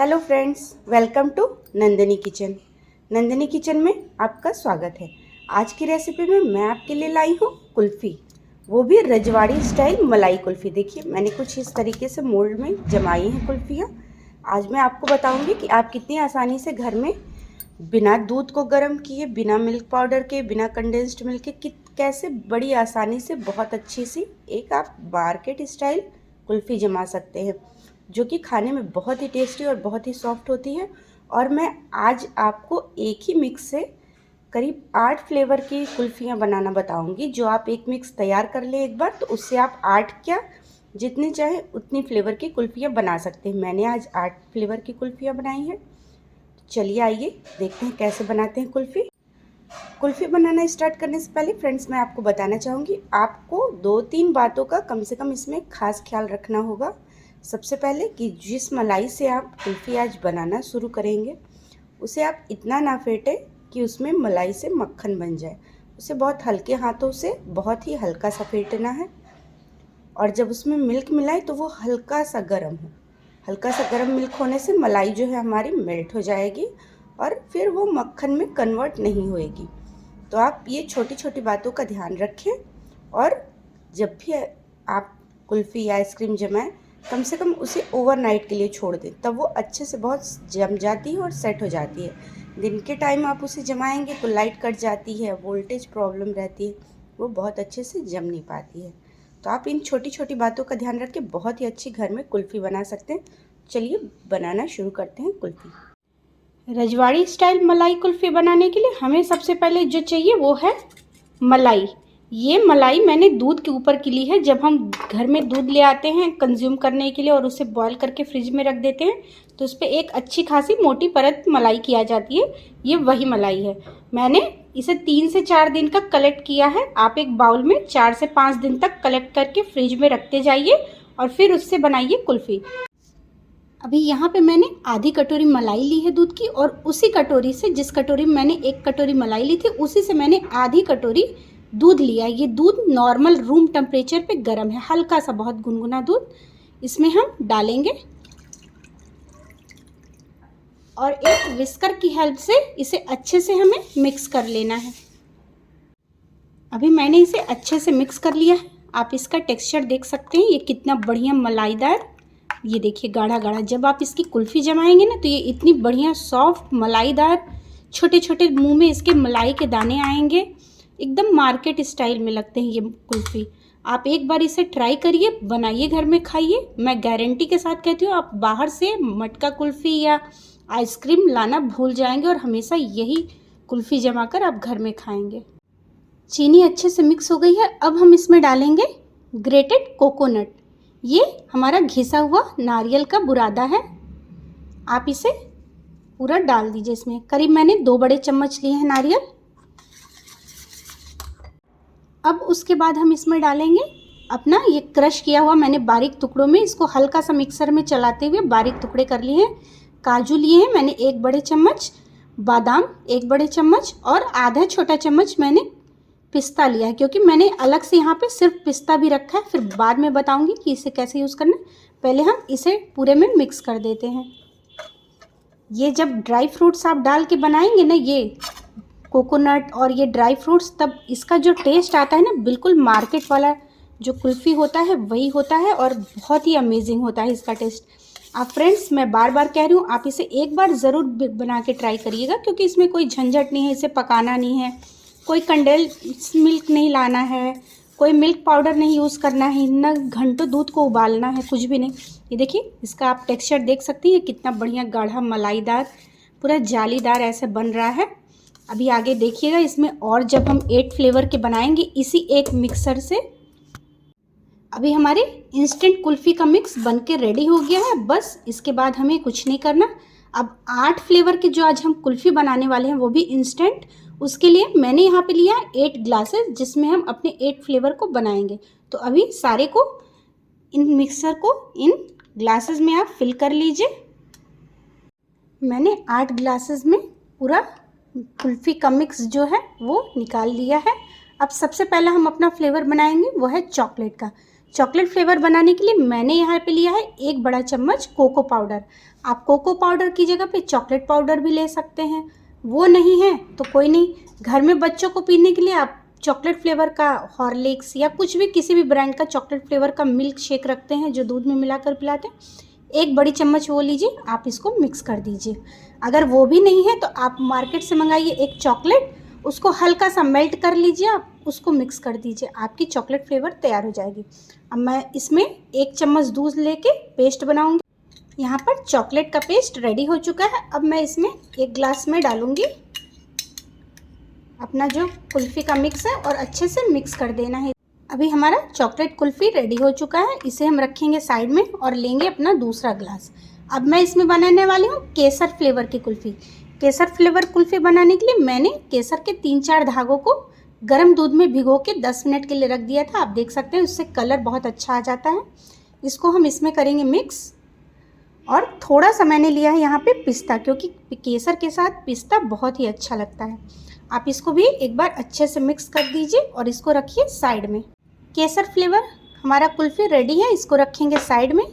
Hello friends, welcome to Nandini Kitchen. Nandini Kitchen में आपका स्वागत है। आज की रेसिपी में मैं आपके लिए लाई हूँ कुल्फ़ी, वो भी रजवाड़ी स्टाइल मलाई कुल्फ़ी। देखिए, मैंने कुछ इस तरीके से मोल्ड में जमाई हैं कुल्फ़ियाँ। आज मैं आपको बताऊँगी कि आप कितनी आसानी से घर में बिना दूध को गर्म किए, बिना मिल्क पाउडर के, बिना कंडेंस्ड मिल्क के कैसे बड़ी आसानी से बहुत अच्छी सी एक आप मार्केट स्टाइल कुल्फ़ी जमा सकते हैं, जो कि खाने में बहुत ही टेस्टी और बहुत ही सॉफ्ट होती है। और मैं आज आपको एक ही मिक्स से करीब 8 फ्लेवर की कुल्फ़ियाँ बनाना बताऊंगी। जो आप एक मिक्स तैयार कर लें एक बार, तो उससे आप 8 क्या जितनी चाहे उतनी फ्लेवर की कुल्फ़ियाँ बना सकते हैं। मैंने आज 8 फ्लेवर की कुल्फ़ियाँ बनाई हैं। चलिए आइए देखते हैं कैसे बनाते हैं कुल्फ़ी। कुल्फ़ी बनाना स्टार्ट करने से पहले फ्रेंड्स, मैं आपको बताना चाहूँगी, आपको 2-3 बातों का कम से कम इसमें खास ख्याल रखना होगा। सबसे पहले कि जिस मलाई से आप कुल्फ़ी आज बनाना शुरू करेंगे, उसे आप इतना ना फेंटें कि उसमें मलाई से मक्खन बन जाए। उसे बहुत हल्के हाथों से बहुत ही हल्का सा फेंटना है। और जब उसमें मिल्क मिलाए तो वो हल्का सा गर्म हो। हल्का सा गर्म मिल्क होने से मलाई जो है हमारी मेल्ट हो जाएगी और फिर वो मक्खन में कन्वर्ट नहीं होएगी। तो आप ये छोटी छोटी बातों का ध्यान रखें। और जब भी आप कुल्फ़ी या आइसक्रीम जमाएं, कम से कम उसे ओवरनाइट के लिए छोड़ दें, तब वो अच्छे से बहुत जम जाती है और सेट हो जाती है। दिन के टाइम आप उसे जमाएंगे तो लाइट कट जाती है, वोल्टेज प्रॉब्लम रहती है, वो बहुत अच्छे से जम नहीं पाती है। तो आप इन छोटी छोटी बातों का ध्यान रख के बहुत ही अच्छी घर में कुल्फ़ी बना सकते हैं। चलिए बनाना शुरू करते हैं कुल्फ़ी। रजवाड़ी स्टाइल मलाई कुल्फ़ी बनाने के लिए हमें सबसे पहले जो चाहिए वो है मलाई। ये मलाई मैंने दूध के ऊपर की ली है। जब हम घर में दूध ले आते हैं कंज्यूम करने के लिए और उसे बॉईल करके फ्रिज में रख देते हैं, तो उस पर एक अच्छी खासी मोटी परत मलाई की आ जाती है। ये वही मलाई है। मैंने इसे 3 से 4 दिन का कलेक्ट किया है। आप एक बाउल में 4 से 5 दिन तक कलेक्ट करके फ्रिज में रखते जाइए और फिर उससे बनाइए कुल्फ़ी। अभी यहाँ पे मैंने आधी कटोरी मलाई ली है दूध की, और उसी कटोरी से, जिस कटोरी में मैंने 1 कटोरी मलाई ली थी, उसी से मैंने आधी कटोरी दूध लिया। ये दूध नॉर्मल रूम टेम्परेचर पे गर्म है, हल्का सा बहुत गुनगुना दूध इसमें हम डालेंगे और एक विस्कर की हेल्प से इसे अच्छे से हमें मिक्स कर लेना है। अभी मैंने इसे अच्छे से मिक्स कर लिया है। आप इसका टेक्सचर देख सकते हैं, ये कितना बढ़िया मलाईदार, ये देखिए गाढ़ा गाढ़ा। जब आप इसकी कुल्फ़ी जमाएंगे ना, तो ये इतनी बढ़िया सॉफ्ट मलाईदार, छोटे छोटे मुंह में इसके मलाई के दाने आएंगे, एकदम मार्केट स्टाइल में लगते हैं ये कुल्फ़ी। आप एक बार इसे ट्राई करिए, बनाइए, घर में खाइए। मैं गारंटी के साथ कहती हूँ, आप बाहर से मटका कुल्फ़ी या आइसक्रीम लाना भूल जाएंगे और हमेशा यही कुल्फ़ी जमा कर आप घर में खाएंगे। चीनी अच्छे से मिक्स हो गई है। अब हम इसमें डालेंगे ग्रेटेड कोकोनट। ये हमारा घिसा हुआ नारियल का बुरादा है। आप इसे पूरा डाल दीजिए इसमें। करीब मैंने 2 बड़े चम्मच लिए हैं नारियल। अब उसके बाद हम इसमें डालेंगे अपना ये क्रश किया हुआ, मैंने बारीक टुकड़ों में इसको हल्का सा मिक्सर में चलाते हुए बारीक टुकड़े कर लिए हैं। काजू लिए हैं मैंने 1 बड़े चम्मच, बादाम 1 बड़े चम्मच, और आधा छोटा चम्मच मैंने पिस्ता लिया है, क्योंकि मैंने अलग से यहाँ पे सिर्फ पिस्ता भी रखा है। फिर बाद में बताऊंगी कि इसे कैसे यूज़ करना है। पहले हम इसे पूरे में मिक्स कर देते हैं। ये जब ड्राई फ्रूट्स आप डाल के बनाएंगे ना, ये कोकोनट और ये ड्राई फ्रूट्स, तब इसका जो टेस्ट आता है ना, बिल्कुल मार्केट वाला जो कुल्फ़ी होता है वही होता है, और बहुत ही अमेजिंग होता है इसका टेस्ट। आप फ्रेंड्स, मैं बार बार कह रही हूँ, आप इसे एक बार ज़रूर बना के ट्राई करिएगा, क्योंकि इसमें कोई झंझट नहीं है, इसे पकाना नहीं है, कोई कंडेंस मिल्क नहीं लाना है, कोई मिल्क पाउडर नहीं यूज़ करना है, न घंटों दूध को उबालना है, कुछ भी नहीं। ये देखिए, इसका आप टेक्सचर देख सकती हैं, कितना बढ़िया गाढ़ा मलाईदार, पूरा जालीदार ऐसे बन रहा है। अभी आगे देखिएगा इसमें, और जब हम 8 फ्लेवर के बनाएंगे इसी एक मिक्सर से। अभी हमारे इंस्टेंट कुल्फ़ी का मिक्स बन के रेडी हो गया है। बस इसके बाद हमें कुछ नहीं करना। अब 8 फ्लेवर के जो आज हम कुल्फ़ी बनाने वाले हैं वो भी इंस्टेंट, उसके लिए मैंने यहाँ पे लिया 8 ग्लासेस, जिसमें हम अपने 8 फ्लेवर को बनाएंगे। तो अभी सारे को, इन मिक्सर को इन ग्लासेस में आप फिल कर लीजिए। मैंने 8 ग्लासेस में पूरा कुल्फ़ी का मिक्स जो है वो निकाल लिया है। अब सबसे पहला हम अपना फ्लेवर बनाएंगे वो है चॉकलेट का। चॉकलेट फ्लेवर बनाने के लिए मैंने यहाँ पे लिया है 1 बड़ा चम्मच कोको पाउडर। आप कोको पाउडर की जगह पे चॉकलेट पाउडर भी ले सकते हैं। वो नहीं है तो कोई नहीं, घर में बच्चों को पीने के लिए आप चॉकलेट फ्लेवर का हॉर्लिक्स या कुछ भी किसी भी ब्रांड का चॉकलेट फ्लेवर का मिल्क शेक रखते हैं जो दूध में मिलाकर पिलाते हैं, 1 बड़ी चम्मच वो लीजिए, आप इसको मिक्स कर दीजिए। अगर वो भी नहीं है तो आप मार्केट से मंगाइए 1 चॉकलेट, उसको हल्का सा मेल्ट कर लीजिए, आप उसको मिक्स कर दीजिए, आपकी चॉकलेट फ्लेवर तैयार हो जाएगी। अब मैं इसमें 1 चम्मच दूध लेके पेस्ट बनाऊंगी। यहाँ पर चॉकलेट का पेस्ट रेडी हो चुका है। अब मैं इसमें 1 ग्लास में डालूंगी अपना जो कुल्फ़ी का मिक्स है और अच्छे से मिक्स कर देना है। अभी हमारा चॉकलेट कुल्फ़ी रेडी हो चुका है, इसे हम रखेंगे साइड में और लेंगे अपना दूसरा ग्लास। अब मैं इसमें बनाने वाली हूँ केसर फ्लेवर की कुल्फ़ी। केसर फ्लेवर कुल्फ़ी बनाने के लिए मैंने केसर के 3-4 धागों को गर्म दूध में भिगो के 10 मिनट के लिए रख दिया था। आप देख सकते हैं उससे कलर बहुत अच्छा आ जाता है। इसको हम इसमें करेंगे मिक्स। और थोड़ा सा मैंने लिया है यहाँ पे पिस्ता, क्योंकि केसर के साथ पिस्ता बहुत ही अच्छा लगता है। आप इसको भी एक बार अच्छे से मिक्स कर दीजिए और इसको रखिए साइड में। केसर फ्लेवर हमारा कुल्फ़ी रेडी है, इसको रखेंगे साइड में।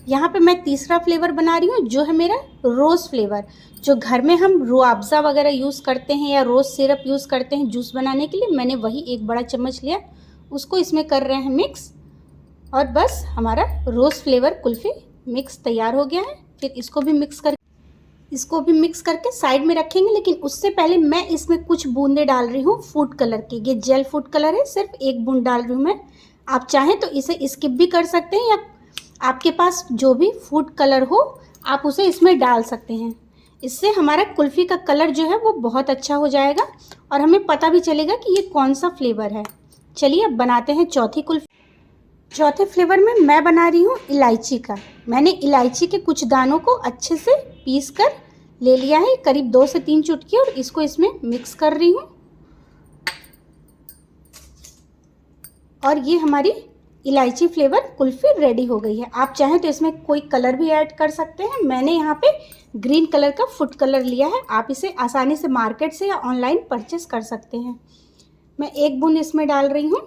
यहाँ पे मैं तीसरा फ्लेवर बना रही हूँ जो है मेरा रोज़ फ्लेवर। जो घर में हम रूअफ़ज़ा वगैरह यूज़ करते हैं या रोज़ सिरप यूज़ करते हैं जूस बनाने के लिए, मैंने वही 1 बड़ा चम्मच लिया, उसको इसमें कर रहे हैं मिक्स। और बस हमारा रोज़ फ्लेवर कुल्फ़ी मिक्स तैयार हो गया है। फिर इसको भी मिक्स करके साइड में रखेंगे। लेकिन उससे पहले मैं इसमें कुछ बूंदे डाल रही हूँ फूड कलर की। ये जेल फूड कलर है, सिर्फ 1 बूंद डाल रही हूँ मैं। आप चाहें तो इसे स्किप भी कर सकते हैं या आपके पास जो भी फूड कलर हो आप उसे इसमें डाल सकते हैं। इससे हमारा कुल्फ़ी का कलर जो है वो बहुत अच्छा हो जाएगा और हमें पता भी चलेगा कि ये कौन सा फ्लेवर है। चलिए अब बनाते हैं चौथी कुल्फ़ी। चौथे फ्लेवर में मैं बना रही हूँ इलायची का। मैंने इलायची के कुछ दानों को अच्छे से पीस कर ले लिया है, करीब 2 से 3 चुटकी, और इसको इसमें मिक्स कर रही हूँ। और ये हमारी इलायची फ्लेवर कुल्फ़ी रेडी हो गई है। आप चाहें तो इसमें कोई कलर भी ऐड कर सकते हैं। मैंने यहाँ पे ग्रीन कलर का फूड कलर लिया है, आप इसे आसानी से मार्केट से या ऑनलाइन परचेस कर सकते हैं। मैं 1 बूंद इसमें डाल रही हूँ।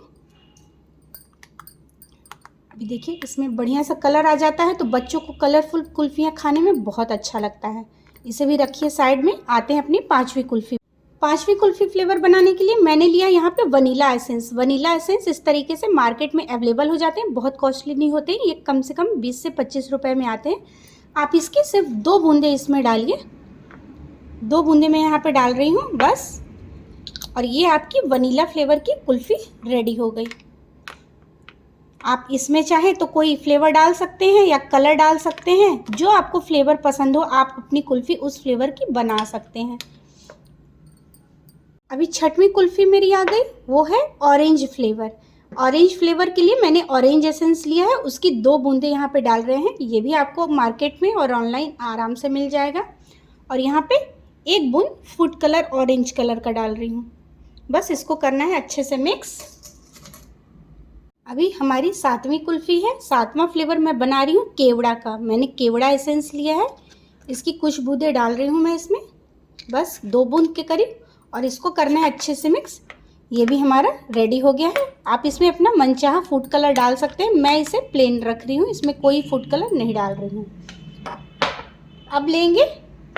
अभी देखिए इसमें बढ़िया सा कलर आ जाता है तो बच्चों को कलरफुल कुल्फ़ियाँ खाने में बहुत अच्छा लगता है। इसे भी रखिए साइड में। आते हैं अपनी 5वीं कुल्फ़ी। 5वीं कुल्फ़ी फ्लेवर बनाने के लिए मैंने लिया यहाँ पे वनीला एसेंस। वनीला एसेंस इस तरीके से मार्केट में अवेलेबल हो जाते हैं, बहुत कॉस्टली नहीं होते, ये कम से कम 20 से 25 रुपए में आते हैं। आप इसकी सिर्फ 2 बूंदे इसमें डालिए। 2 बूंदे मैं यहाँ पे डाल रही हूँ बस। और ये आपकी वनीला फ्लेवर की कुल्फ़ी रेडी हो गई। आप इसमें चाहे तो कोई फ्लेवर डाल सकते हैं या कलर डाल सकते हैं, जो आपको फ्लेवर पसंद हो आप अपनी कुल्फ़ी उस फ्लेवर की बना सकते हैं। अभी 6वीं कुल्फ़ी मेरी आ गई, वो है ऑरेंज फ्लेवर। ऑरेंज फ्लेवर के लिए मैंने ऑरेंज एसेंस लिया है, उसकी 2 बूंदे यहाँ पे डाल रहे हैं। ये भी आपको मार्केट में और ऑनलाइन आराम से मिल जाएगा। और यहाँ पे 1 बूंद फूड कलर ऑरेंज कलर का डाल रही हूँ। बस इसको करना है अच्छे से मिक्स। अभी हमारी 7वीं कुल्फ़ी है। 7वां फ्लेवर मैं बना रही हूँ केवड़ा का। मैंने केवड़ा एसेंस लिया है, इसकी कुछ बूंदे डाल रही हूँ मैं इसमें, बस 2 बूंद के करीब। और इसको करना है अच्छे से मिक्स। ये भी हमारा रेडी हो गया है। आप इसमें अपना मनचाहा फूड कलर डाल सकते हैं, मैं इसे प्लेन रख रही हूँ, इसमें कोई फूड कलर नहीं डाल रही हूँ। अब लेंगे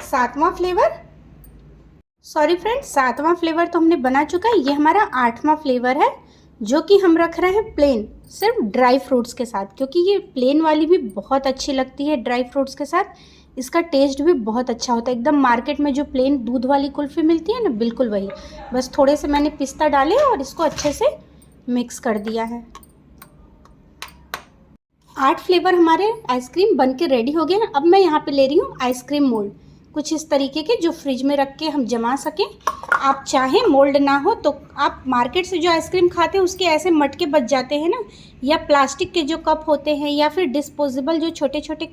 7वां फ्लेवर। सॉरी फ्रेंड्स, 7वां फ्लेवर तो हमने बना चुका है। ये हमारा 8वां फ्लेवर है जो कि हम रख रहे हैं प्लेन, सिर्फ ड्राई फ्रूट्स के साथ, क्योंकि ये प्लेन वाली भी बहुत अच्छी लगती है ड्राई फ्रूट्स के साथ। इसका टेस्ट भी बहुत अच्छा होता है, एकदम मार्केट में जो प्लेन दूध वाली कुल्फ़ी मिलती है ना, बिल्कुल वही। बस थोड़े से मैंने पिस्ता डाले और इसको अच्छे से मिक्स कर दिया है। 8 फ्लेवर हमारे आइसक्रीम बन के रेडी हो गए हैं। अब मैं यहाँ पे ले रही हूँ आइसक्रीम मोल्ड, कुछ इस तरीके के जो फ्रिज में रख के हम जमा सकें। आप चाहें मोल्ड ना हो तो आप मार्केट से जो आइसक्रीम खाते हैं उसके ऐसे मटके बच जाते हैं ना, या प्लास्टिक के जो कप होते हैं, या फिर डिस्पोजेबल जो छोटे छोटे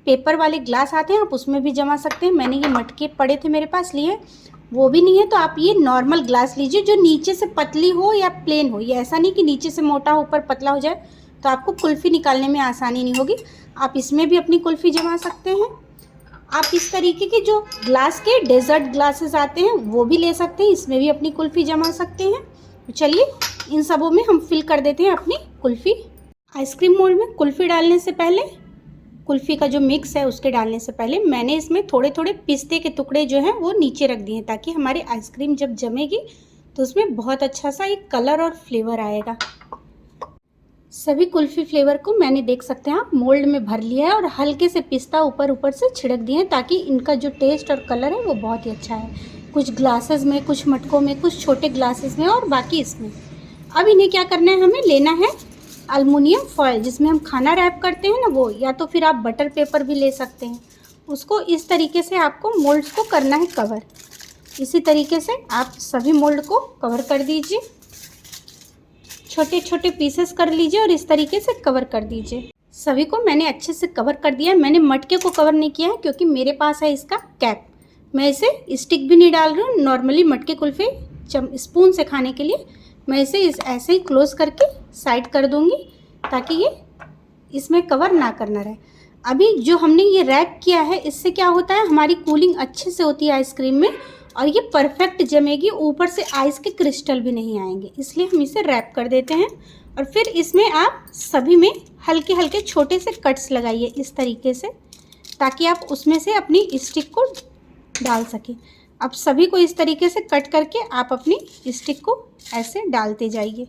पेपर वाले ग्लास आते हैं, आप उसमें भी जमा सकते हैं। मैंने ये मटके पड़े थे मेरे पास, लिए। वो भी नहीं है तो आप ये नॉर्मल ग्लास लीजिए जो नीचे से पतली हो या प्लेन हो। ये ऐसा नहीं कि नीचे से मोटा हो ऊपर पतला हो जाए, तो आपको कुल्फ़ी निकालने में आसानी नहीं होगी। आप इसमें भी अपनी कुल्फ़ी जमा सकते हैं। आप इस तरीके के जो ग्लास के डेजर्ट ग्लासेस आते हैं वो भी ले सकते हैं, इसमें भी अपनी कुल्फ़ी जमा सकते हैं। तो चलिए इन सबों में हम फिल कर देते हैं अपनी कुल्फ़ी। आइसक्रीम मोल्ड में कुल्फ़ी डालने से पहले, कुल्फ़ी का जो मिक्स है उसके डालने से पहले मैंने इसमें थोड़े थोड़े पिस्ते के टुकड़े जो हैं वो नीचे रख दिए, ताकि हमारी आइसक्रीम जब जमेगी तो उसमें बहुत अच्छा सा एक कलर और फ्लेवर आएगा। सभी कुल्फ़ी फ्लेवर को मैंने, देख सकते हैं आप, मोल्ड में भर लिया है और हल्के से पिस्ता ऊपर ऊपर से छिड़क दिए हैं, ताकि इनका जो टेस्ट और कलर है वो बहुत ही अच्छा है। कुछ ग्लासेस में, कुछ मटकों में, कुछ छोटे ग्लासेस में और बाकी इसमें। अब इन्हें क्या करना है, हमें लेना है एल्युमिनियम फॉयल, जिसमें हम खाना रैप करते हैं ना वो, या तो फिर आप बटर पेपर भी ले सकते हैं। उसको इस तरीके से आपको मोल्ड्स को करना है कवर। इसी तरीके से आप सभी मोल्ड को कवर कर दीजिए, छोटे छोटे पीसेस कर लीजिए और इस तरीके से कवर कर दीजिए। सभी को मैंने अच्छे से कवर कर दिया है। मैंने मटके को कवर नहीं किया है क्योंकि मेरे पास है इसका कैप। मैं इसे स्टिक भी नहीं डाल रही हूँ। नॉर्मली मटके कुल्फ़ी स्पून से खाने के लिए मैं इसे ऐसे ही क्लोज करके साइड कर दूँगी, ताकि ये इसमें कवर ना करना रहे। अभी जो हमने ये रैप किया है, इससे क्या होता है, हमारी कूलिंग अच्छे से होती है आइसक्रीम में और ये परफेक्ट जमेगी। ऊपर से आइस के क्रिस्टल भी नहीं आएंगे, इसलिए हम इसे रैप कर देते हैं। और फिर इसमें आप सभी में हल्के हल्के छोटे से कट्स लगाइए इस तरीके से, ताकि आप उसमें से अपनी स्टिक को डाल सकें। अब सभी को इस तरीके से कट करके आप अपनी स्टिक को ऐसे डालते जाइए।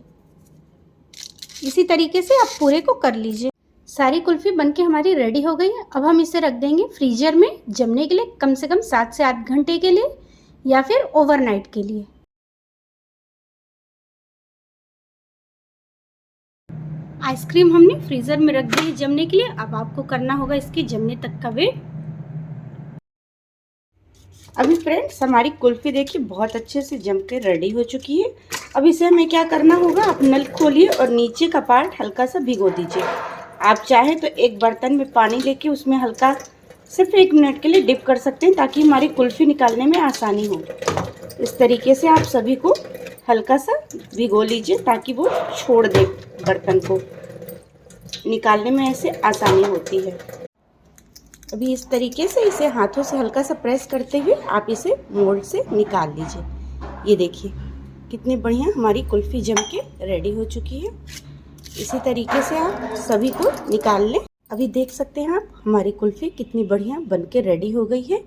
इसी तरीके से आप पूरे को कर लीजिए। सारी कुल्फ़ी बनके हमारी रेडी हो गई है। अब हम इसे रख देंगे फ्रीजर में जमने के लिए, कम से कम 7 से 8 घंटे के लिए या फिर ओवरनाइट के लिए। आइसक्रीम हमने फ्रीज़र में रख दी है जमने के लिए। अब आपको करना होगा इसके जमने तक का वेट। अभी फ्रेंड्स हमारी कुल्फ़ी देखिए बहुत अच्छे से जम के रेडी हो चुकी है। अब इसे हमें क्या करना होगा, आप नल खोलिए और नीचे का पार्ट हल्का सा भिगो दीजिए। आप चाहें तो एक बर्तन में पानी लेके उसमें हल्का सिर्फ 1 मिनट के लिए डिप कर सकते हैं, ताकि हमारी कुल्फ़ी निकालने में आसानी हो। इस तरीके से आप सभी को हल्का सा भिगो लीजिए, ताकि वो छोड़ दे, बर्तन को निकालने में ऐसे आसानी होती है। अभी इस तरीके से इसे हाथों से हल्का सा प्रेस करते हुए आप इसे मोल्ड से निकाल लीजिए। ये देखिए कितनी बढ़िया हमारी कुल्फ़ी जम के रेडी हो चुकी है। इसी तरीके से आप सभी को निकाल लें। अभी देख सकते हैं आप हमारी कुल्फ़ी कितनी बढ़िया बन के रेडी हो गई है।